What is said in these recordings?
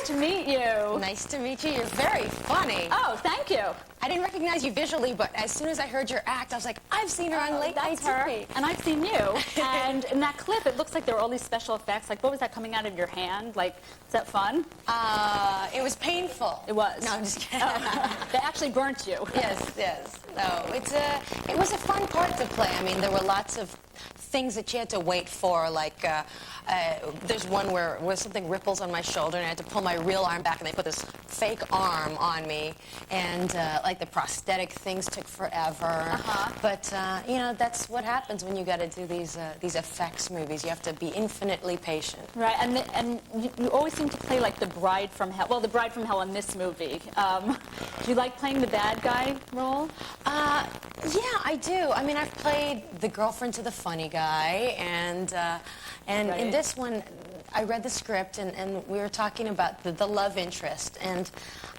to meet you. Nice to meet you. You're very funny. Oh, thank you. I didn't recognize you visually, but as soon as I heard your act, I was like, I've seen her on Late Night That's her, TV. and I've seen you. And in that clip, it looks like there were all these special effects. Like, what was that coming out of your hand? Like, is that fun? It was painful. It was. No, I'm just kidding. Oh. They actually burnt you. Yes. No, it was a fun part to play. I mean, there were lots of things that you had to wait for, like there's one where something ripples on my shoulder and I had to pull my real arm back and they put this fake arm on me, and like the prosthetic things took forever. But you know, that's what happens when you got to do these effects movies. You have to be infinitely patient. Right, and you always seem to play like the bride from hell. Well, the bride from hell in this movie. Do you like playing the bad guy role? Yeah, I do. I mean, I've played the girlfriend to the funny guy, and Right. in this one, I read the script, and we were talking about the love interest, and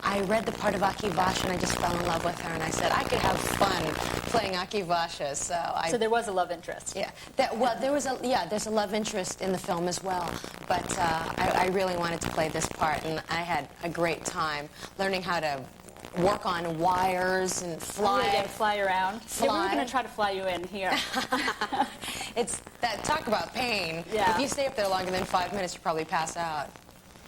I read the part of Aki Vasha, and I just fell in love with her, and I said I could have fun playing Aki Vasha, So there was a love interest. Yeah, there's a love interest in the film as well, but I really wanted to play this part, and I had a great time learning how to work on wires and fly. Oh, yeah, fly around. Fly. Yeah, we were going to try to fly you in here. It's that, talk about pain. Yeah. If you stay up there longer than 5 minutes, you probably pass out.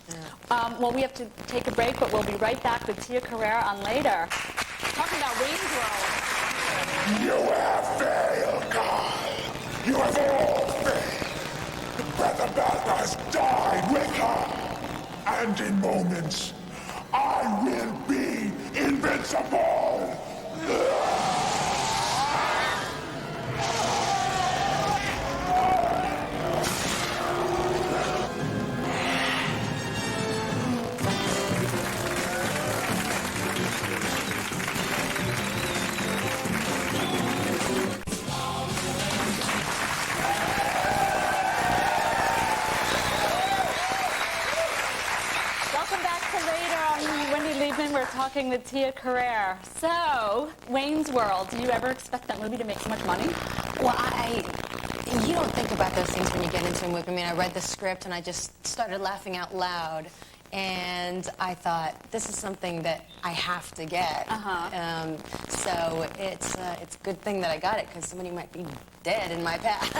Yeah. Well, we have to take a break, but we'll be right back with Tia Carrere on later. Talking about Wayne's World. You have failed, God. You have all failed. But the bad guys died with her. And in moments, I will be invincible. We're talking with Tia Carrere. So, Wayne's World, do you ever expect that movie to make so much money? Well, you don't think about those things when you get into a movie. I mean, I read the script and I just started laughing out loud. And I thought, this is something that I have to get. So it's a good thing that I got it, because somebody might be dead in my path.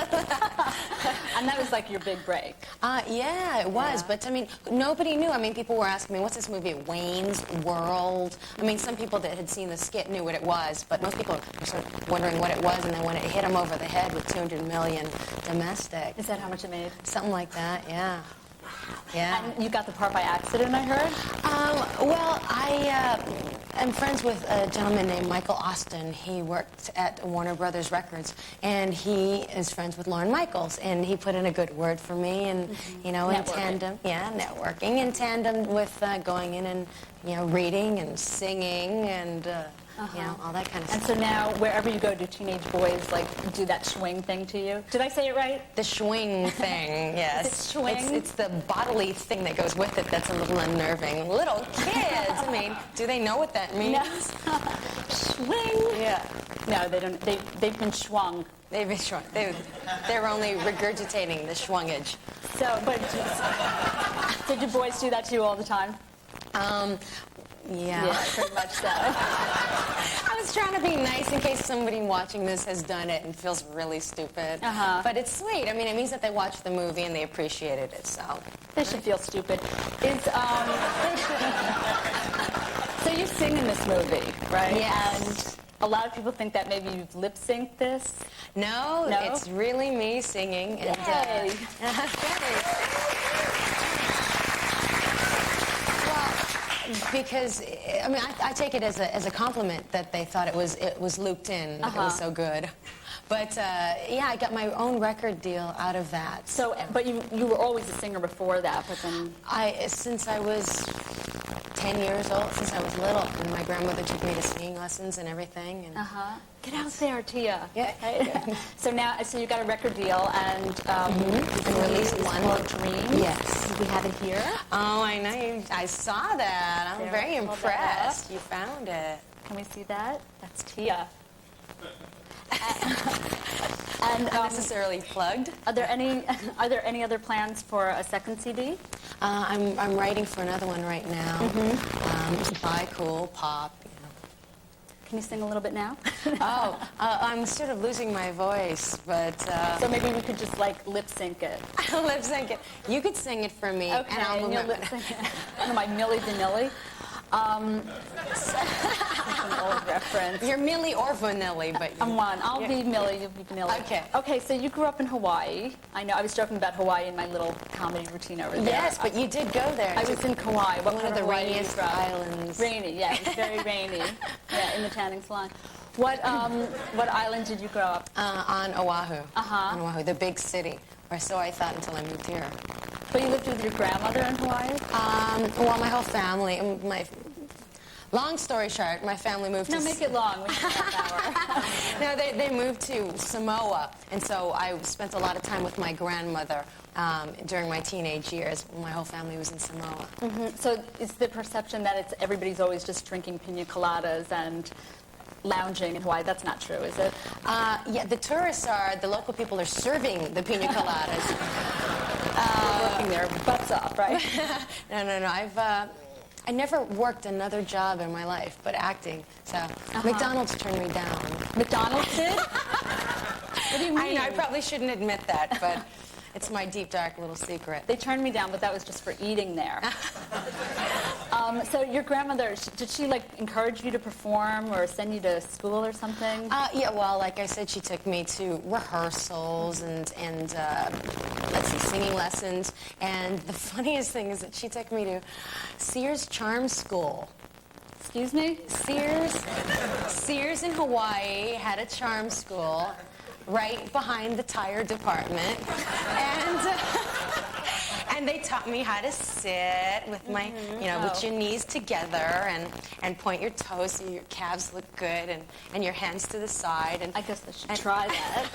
And that was like your big break. Yeah, it was. Yeah. But I mean, nobody knew. I mean, people were asking me, what's this movie, Wayne's World? I mean, some people that had seen the skit knew what it was, but most people were sort of wondering what it was, and then when it hit them over the head with 200 million domestic. Is that how much it made? Something like that, yeah. Yeah. And you got the part by accident, I heard? Well, I am friends with a gentleman named Michael Austin. He worked at Warner Brothers Records, and he is friends with Lorne Michaels, and he put in a good word for me, and, you know, in tandem, networking, in tandem with going in and, you know, reading and singing and, you know, all that kind of stuff. And so now, wherever you go, do teenage boys, like, do that swing thing to you? Did I say it right? The swing thing, yes. Is it swing? It's the bodily thing that goes with it that's a little unnerving. Little kids, I mean, do they know what that means? No. Swing? Yeah. No, they don't. They've been swung. They've been swung. They're only regurgitating the swungage. So, but did your boys do that to you all the time? Yeah. Yeah, pretty much so. I was trying to be nice in case somebody watching this has done it and feels really stupid. But it's sweet. I mean, it means that they watched the movie and they appreciated it, so. They should feel stupid. So you sing in this movie, right? Yes. And a lot of people think that maybe you've lip-synced this. No, it's really me singing. Yay. And, because I mean, I take it as a compliment that they thought it was looped in, that it was so good. But yeah, I got my own record deal out of that. So, but you were always a singer before that, but then since I was 10 years old, since I was little, and my grandmother took me to singing lessons and everything. And Get out there, Tia. Yeah. Right? So you got a record deal, and you released one. Called Dream. Yes. Do we have it here? Oh, I know. I saw that. I'm very impressed. You found it. Can we see that? That's Tia. And Unnecessarily plugged. are there any other plans for a second CD? I'm writing for another one right now. Bi, cool, pop. Can you sing a little bit now? I'm sort of losing my voice, but... So maybe we could just like lip sync it. lip sync it. You could sing it for me, Okay, and I'll and you'll remember. lip sync it. My Millie Vanilli. That's an old reference. You're Millie or Vanilli, but... I'm one. I'll be Millie, you'll be Vanilli. Okay. Okay, so you grew up in Hawaii. I know, I was joking about Hawaii in my little comedy routine over there. Yes, but you did go there. I was in Kauai. What one part of the Hawaii rainiest are you from? islands. Rainy, yeah, it was very rainy. Yeah, in the tanning salon. What island did you grow up? On Oahu. Uh-huh. On Oahu, the big city. Or so I thought until I moved here. But you lived with your grandmother in Hawaii? Well, my whole family, long story short, my family moved No, to... make it long. We can half hour. No, they moved to Samoa, and so I spent a lot of time with my grandmother during my teenage years. My whole family was in Samoa. So it's the perception that everybody's always just drinking pina coladas and lounging in Hawaii. That's not true, is it? Yeah, the tourists are, the local people are serving the pina coladas. Working their butts off, right? No. I never worked another job in my life but acting. So McDonald's turned me down. McDonald's did? What do you mean? I know, I probably shouldn't admit that, but it's my deep, dark little secret. They turned me down, but that was just for eating there. So your grandmother, did she like encourage you to perform or send you to school or something? Yeah, well, like I said, she took me to rehearsals and let's see, singing lessons. And the funniest thing is that she took me to Sears Charm School. Excuse me? Sears in Hawaii had a charm school right behind the tire department. And they taught me how to sit with my, with your knees together and point your toes so your calves look good and your hands to the side. And I guess I should try that.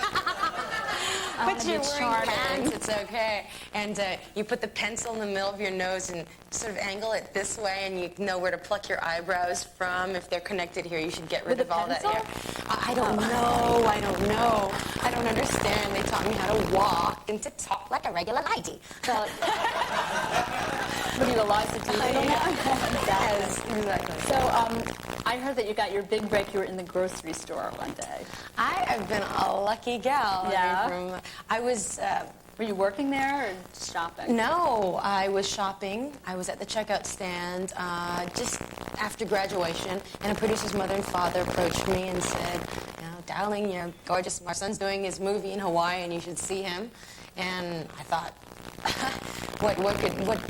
but you're wearing charming. pants, it's okay. And you put the pencil in the middle of your nose and sort of angle it this way, and you know where to pluck your eyebrows from. If they're connected here, you should get rid With of a all that pencil? hair. I don't know. I don't understand. They taught me how to walk and to talk like a regular lady. What are you, Eliza Doolittle? Yes, exactly. So I heard that you got your big break. You were in the grocery store one day. I have been a lucky gal. Yeah? I was... Were you working there or shopping? No, I was shopping. I was at the checkout stand just after graduation, and a producer's mother and father approached me and said, darling, you're gorgeous. My son's doing his movie in Hawaii, and you should see him. And I thought, what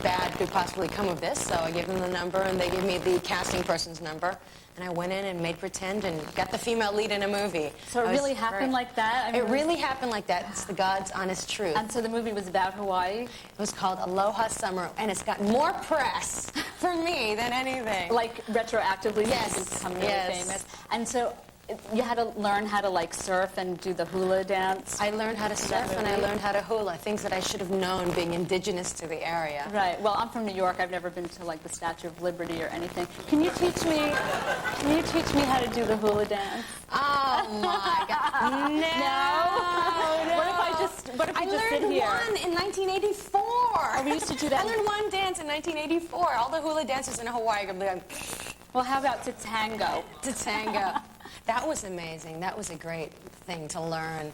bad could possibly come of this? So I gave them the number, and they gave me the casting person's number. And I went in and made pretend and got the female lead in a movie. So it really happened like that? I mean, it really happened like that. It's the God's honest truth. And so the movie was about Hawaii? It was called Aloha Summer, and it's got more press for me than anything. Like retroactively, Yes, since it's become really yes. famous. And so you had to learn how to like surf and do the hula dance? I learned how to surf and I learned how to hula, things that I should have known being indigenous to the area. Right. Well, I'm from New York. I've never been to like the Statue of Liberty or anything. Can you teach me how to do the hula dance? Oh my God. No. What if I just sit here? I learned one in 1984. Oh, we used to do that. I learned one dance in 1984. All the hula dancers in Hawaii are going, well, how about to tango? To tango. That was amazing. That was a great thing to learn.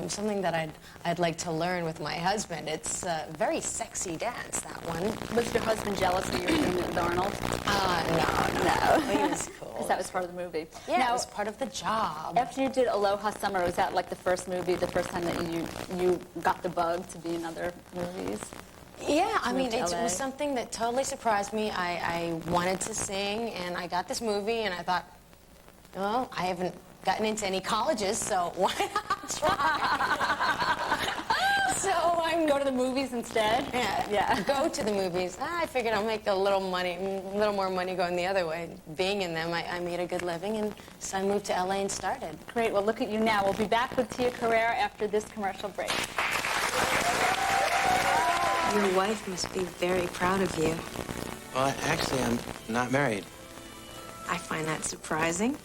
Something that I'd like to learn with my husband. It's a very sexy dance, that one. Was your husband jealous that you were doing it with Arnold? No. He was cool. Because that was part of the movie. Yeah, now, it was part of the job. After you did Aloha Summer, was that like the first movie, the first time that you got the bug to be in other movies? Yeah, I mean, it LA. was something that totally surprised me. I wanted to sing, and I got this movie, and I thought, well, I haven't gotten into any colleges, so why not try? So I'm Go to the movies instead? Yeah. Go to the movies. I figured I'll make a little more money going the other way. Being in them, I made a good living, and so I moved to LA and started. Great. Well, look at you now. We'll be back with Tia Carrere after this commercial break. Your wife must be very proud of you. Well, actually, I'm not married. I find that surprising.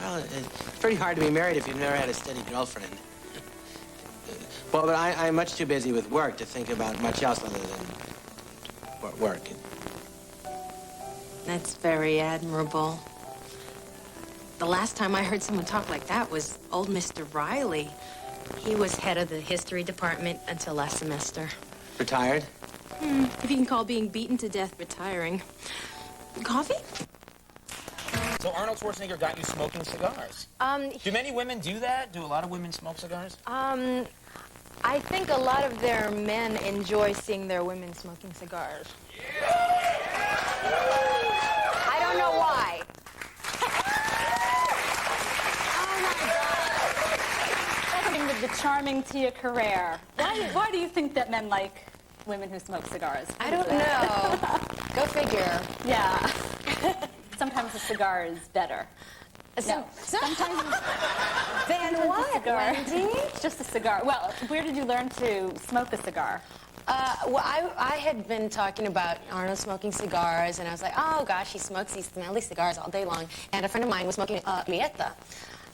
Well, it's pretty hard to be married if you've never had a steady girlfriend. Well, but I'm much too busy with work to think about much else other than work. That's very admirable. The last time I heard someone talk like that was old Mr. Riley. He was head of the history department until last semester. Retired? If you can call being beaten to death retiring. Coffee? So Arnold Schwarzenegger got you smoking cigars. Do many women do that? Do a lot of women smoke cigars? I think a lot of their men enjoy seeing their women smoking cigars. I don't know why. With the charming Tia Carrere. Why do you think that men like women who smoke cigars? I don't know. Go figure. Yeah. Sometimes a cigar is better. No. Sometimes Then what, cigar. Wendy? It's just a cigar. Well, where did you learn to smoke a cigar? Well, I had been talking about Arnold smoking cigars, and I was like, oh gosh, he smokes these smelly cigars all day long. And a friend of mine was smoking Lieta.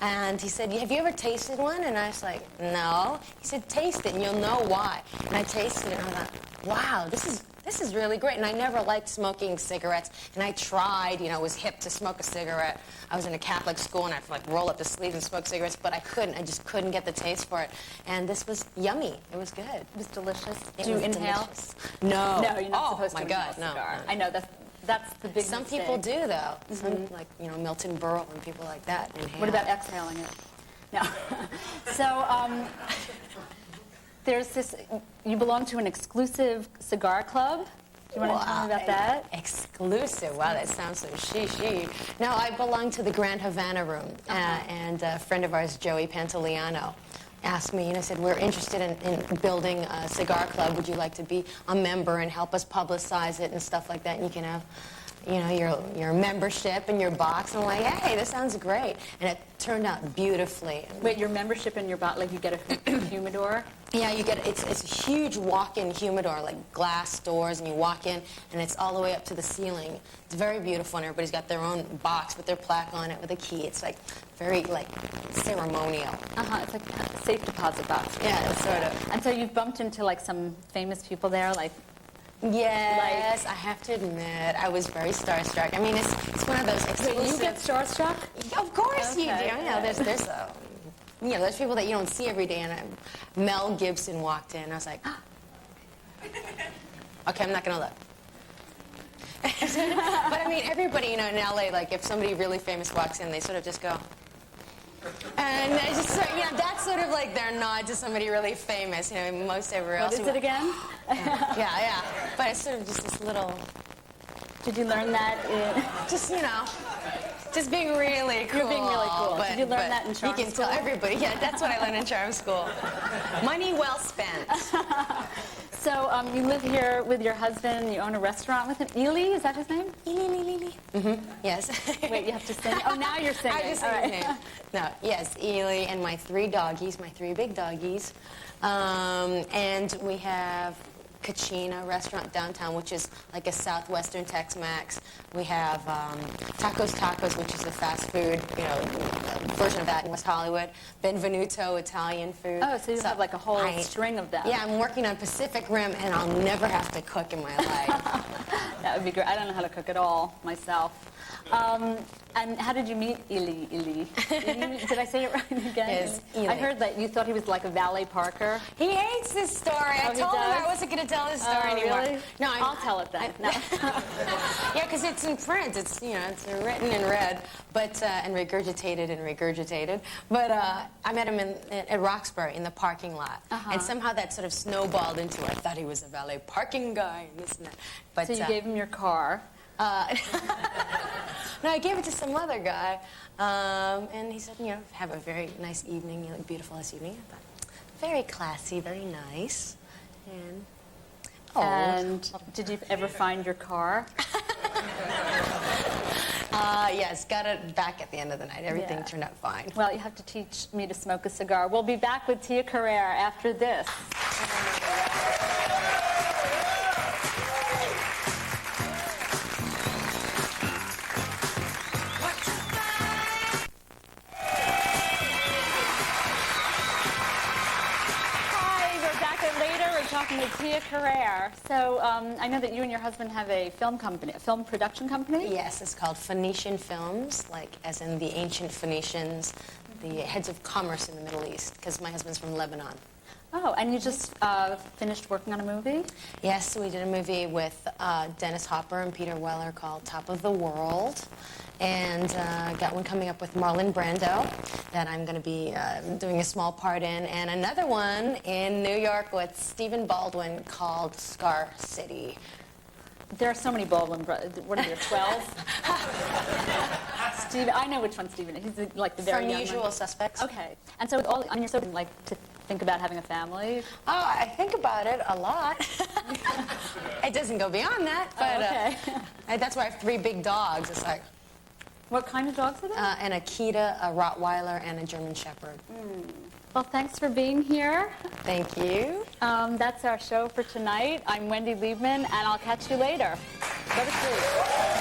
And he said, have you ever tasted one? And I was like, no. He said, taste it and you'll know why. And I tasted it and I thought, wow, this is really great. And I never liked smoking cigarettes. And I tried, it was hip to smoke a cigarette. I was in a Catholic school and I'd roll up the sleeves and smoke cigarettes, but I couldn't. I just couldn't get the taste for it. And this was yummy. It was good. It was delicious. It Do you was inhale? Delicious. No. No, you're not supposed to my inhale God, a no. cigar. I know, that's the big Some mistake. people do, though. Some, Milton Berle and people like that inhale. What about exhaling it? No. So, there's this, you belong to an exclusive cigar club. Do you want to tell me about that? Exclusive. Wow, that sounds so she. No, I belong to the Grand Havana Room. And a friend of ours, Joey Pantoliano, asked me, and I said, we're interested in building a cigar club. Would you like to be a member and help us publicize it and stuff like that? And you can have, your membership and your box. And I'm like, hey, this sounds great. And it turned out beautifully. Wait, your membership in your box, like you get a humidor? Yeah, you get it's a huge walk-in humidor, like glass doors, and you walk in, and it's all the way up to the ceiling. It's very beautiful, and everybody's got their own box with their plaque on it with a key. It's very ceremonial. It's like a safe deposit box. Yeah, sort of. And so you've bumped into some famous people there, Yes, I have to admit, I was very starstruck. I mean, it's one of those exclusive. Wait, you get starstruck? Of course you do. Okay. There's people that you don't see every day, and Mel Gibson walked in. I was like, okay, I'm not gonna look. But I mean, everybody, in LA, if somebody really famous walks in, they sort of just go. And they just, that's sort of their nod to somebody really famous. Most everywhere else. What is it again? Yeah. But it's sort of just this little. Did you learn that in? Just being really cool. You're being really cool. Did you learn that in charm school? You can school? tell everybody. Yeah, that's what I learned in charm school. Money well spent. So you live here with your husband. You own a restaurant with him. Ely, is that his name? Ely. Mm-hmm. Yes. Wait, you have to sing. Oh, now you're singing. I just say his name. No, yes, Ely and my 3 doggies, my 3 big doggies. And we have Kachina restaurant downtown, which is like a southwestern Tex-Mex. We have Tacos, which is a fast food, version of that in West Hollywood. Benvenuto, Italian food. Oh, so you have a whole string of them. Yeah, I'm working on Pacific Rim, and I'll never have to cook in my life. That would be great. I don't know how to cook at all myself. And how did you meet Ely? Did I say it right again? Yes, Ely. I heard that you thought he was like a valet parker. He hates this story. I told him I wasn't going to tell this story anymore. Really? No, I'll tell it then. No. Yeah, because it's in print. It's it's written and read, but and regurgitated. But I met him at Roxbury in the parking lot, and somehow that sort of snowballed into it. I thought he was a valet parking guy and this and that. But So you gave him your car. No, I gave it to some other guy, and he said, have a very nice evening. You look beautiful this evening. I thought, very classy, very nice, And did you ever find your car? Yes, got it back at the end of the night. Everything turned out fine. Well, you have to teach me to smoke a cigar. We'll be back with Tia Carrere after this. talking with Tia Carrere. So I know that you and your husband have a film company, a film production company? Yes, it's called Phoenician Films, like as in the ancient Phoenicians, the heads of commerce in the Middle East, because my husband's from Lebanon. Oh, and you just finished working on a movie? Yes, we did a movie with Dennis Hopper and Peter Weller called Top of the World. And got one coming up with Marlon Brando that I'm going to be doing a small part in. And another one in New York with Stephen Baldwin called Scar City. There are so many Baldwin brothers. What are there, 12? Stephen, I know which one Stephen is. He's like the very From young Usual one. Suspects. Okay. And so, you're so like to think about having a family? Oh, I think about it a lot. It doesn't go beyond that, but that's why I have 3 big dogs. It's like... What kind of dogs are they? An Akita, a Rottweiler, and a German Shepherd. Well, thanks for being here. Thank you. That's our show for tonight. I'm Wendy Liebman, and I'll catch you later. Go to sleep.